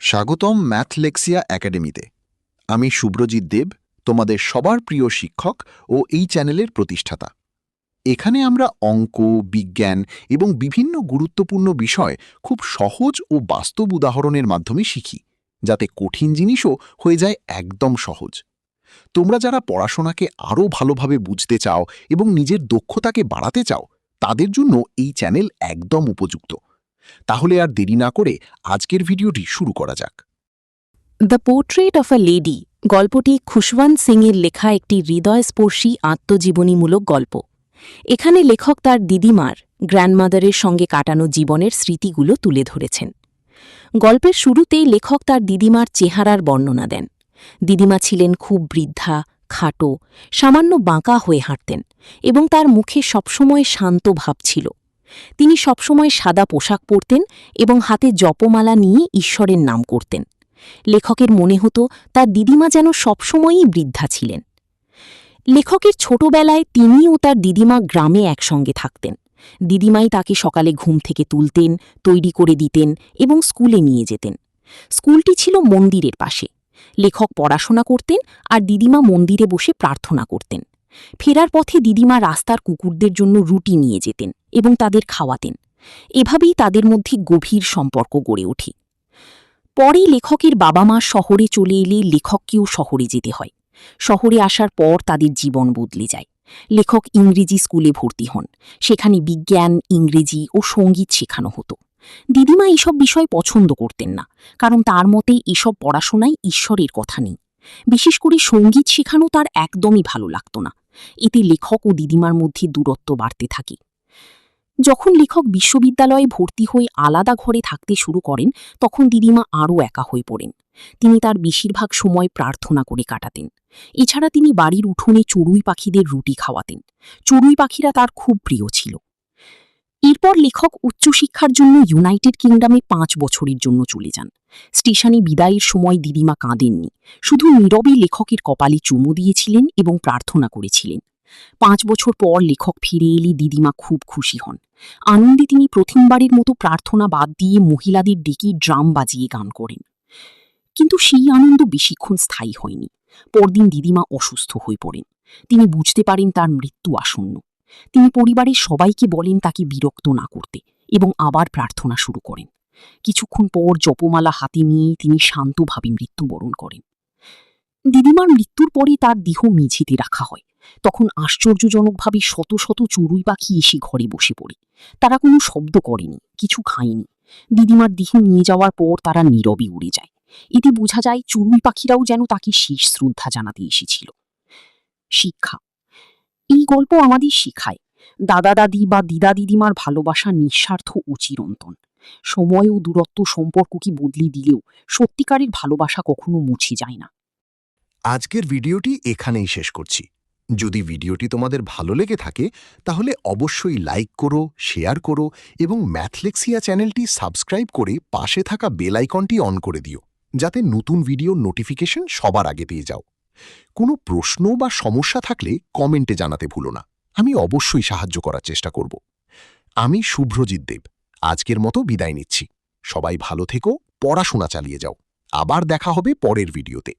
স্বাগতম ম্যাথলেক্সিয়া একাডেমিতে। আমি শুভ্রজিৎ দেব, তোমাদের সবার প্রিয় শিক্ষক ও এই চ্যানেলের প্রতিষ্ঠাতা। এখানে আমরা অঙ্ক, বিজ্ঞান এবং বিভিন্ন গুরুত্বপূর্ণ বিষয় খুব সহজ ও বাস্তব উদাহরণের মাধ্যমে শিখি, যাতে কঠিন জিনিসও হয়ে যায় একদম সহজ। তোমরা যারা পড়াশোনাকে আরও ভালোভাবে বুঝতে চাও এবং নিজের দক্ষতাকে বাড়াতে চাও, তাদের জন্য এই চ্যানেল একদম উপযুক্ত। তাহলে আর দেরি না করে আজকের ভিডিওটি শুরু করা যাক। The portrait of a lady গল্পটি খুশবন্ত সিংয়ের লেখা একটি হৃদয়স্পর্শী আত্মজীবনীমূলক গল্প। এখানে লেখক তার দিদিমার গ্র্যান্ডমাদারের সঙ্গে কাটানো জীবনের স্মৃতিগুলো তুলে ধরেছেন। গল্পের শুরুতেই লেখক তার দিদিমার চেহারার বর্ণনা দেন। দিদিমা ছিলেন খুব বৃদ্ধা, খাটো, সামান্য বাঁকা হয়ে হাঁটতেন এবং তার মুখে সবসময় শান্ত ভাব ছিল। তিনি সবসময় সাদা পোশাক পরতেন এবং হাতে জপমালা নিয়ে ঈশ্বরের নাম করতেন। লেখকের মনে হতো তার দিদিমা যেন সবসময়ই বৃদ্ধা ছিলেন। লেখকের ছোটবেলায় তিনি ও তার দিদিমা গ্রামে একসঙ্গে থাকতেন। দিদিমাই তাকে সকালে ঘুম থেকে তুলতেন, তৈরি করে দিতেন এবং স্কুলে নিয়ে যেতেন। স্কুলটি ছিল মন্দিরের পাশে। লেখক পড়াশোনা করতেন আর দিদিমা মন্দিরে বসে প্রার্থনা করতেন। ফেরার পথে দিদিমা রাস্তার কুকুরদের জন্য রুটি নিয়ে যেতেন এবং তাদের খাওয়াতেন। এভাবেই তাদের মধ্যে গভীর সম্পর্ক গড়ে ওঠে। পরে লেখকের বাবা মা শহরে চলে এলে লেখককেও শহরে যেতে হয়। শহরে আসার পর তাদের জীবন বদলে যায়। লেখক ইংরেজি স্কুলে ভর্তি হন। সেখানে বিজ্ঞান, ইংরেজি ও সঙ্গীত শেখানো হতো। দিদিমা এইসব বিষয় পছন্দ করতেন না, কারণ তার মতে এসব পড়াশোনায় ঈশ্বরের কথা নেই। বিশেষ করে সঙ্গীত শেখানো তার একদমই ভালো লাগত না। এতে লেখক ও দিদিমার মধ্যে দূরত্ব বাড়তে থাকে। যখন লেখক বিশ্ববিদ্যালয়ে ভর্তি হয়ে আলাদা ঘরে থাকতে শুরু করেন, তখন দিদিমা আরও একা হয়ে পড়েন। তিনি তার বেশিরভাগ সময় প্রার্থনা করে কাটাতেন। এছাড়া তিনি বাড়ির উঠোনে চড়ুই পাখিদের রুটি খাওয়াতেন। চড়ুই পাখিরা তার খুব প্রিয় ছিল। এরপর লেখক উচ্চশিক্ষার জন্য ইউনাইটেড কিংডমে 5 বছরের জন্য চলে যান। স্টেশনে বিদায়ের সময় দিদিমা কাঁদেননি, শুধু নীরবে লেখকের কপালে চুমু দিয়েছিলেন এবং প্রার্থনা করেছিলেন। 5 বছর পর লেখক ফিরে এলে দিদিমা খুব খুশি হন। আনন্দে তিনি প্রথমবারের মতো প্রার্থনা বাদ দিয়ে মহিলাদের ডেকে ড্রাম বাজিয়ে গান করেন। কিন্তু সেই আনন্দ বেশিক্ষণ স্থায়ী হয়নি। পরদিন দিদিমা অসুস্থ হয়ে পড়েন। তিনি বুঝতে পারেন তার মৃত্যু আসন্ন। তিনি পরিবারের সবাইকে বলেন তাকে বিরক্ত না করতে এবং আবার প্রার্থনা শুরু করেন। কিছুক্ষণ পর জপমালা হাতে নিয়ে তিনি শান্তভাবে মৃত্যুবরণ করেন। দিদিমার মৃত্যুর পরে তার দেহ মেঝেতে রাখা হয়। তখন আশ্চর্যজনকভাবে শত শত চড়ুই পাখি এসে ঘরে বসে পড়ে। তারা কোনো শব্দ করেনি, কিছু খায়নি। দিদিমার দেহ নিয়ে যাওয়ার পর তারা নীরবে উড়ে যায়। এতে বোঝা যায় চড়ুই পাখিরাও যেন তাকে শেষ শ্রদ্ধা জানাতে এসেছিল। শিক্ষা। এই গল্প আমাদের শেখায়, দাদা দাদি বা দিদা দিদিমার ভালোবাসা নিঃস্বার্থ ও চিরন্তন। সময় ও দূরত্ব সম্পর্ককে বদলে দিলেও সত্যিকারের ভালোবাসা কখনো মুছে যায় না। আজকের ভিডিওটি এখানেই শেষ করছি। যদি ভিডিওটি তোমাদের ভালো লেগে থাকে, তাহলে অবশ্যই লাইক করো, শেয়ার করো এবং ম্যাথলেক্সিয়া চ্যানেলটি সাবস্ক্রাইব করে পাশে থাকা বেল আইকনটি অন করে দিও, যাতে নতুন ভিডিওর নোটিফিকেশন সবার আগে পেয়ে যাও। কোনো প্রশ্ন বা সমস্যা থাকলে কমেন্টে জানাতে ভুলো না। আমি অবশ্যই সাহায্য করার চেষ্টা করব। আমি শুভ্রজিৎ দেব আজকের মতো বিদায় নিচ্ছি। সবাই ভালো থেকো, পড়াশোনা চালিয়ে যাও। আবার দেখা হবে পরের ভিডিওতে।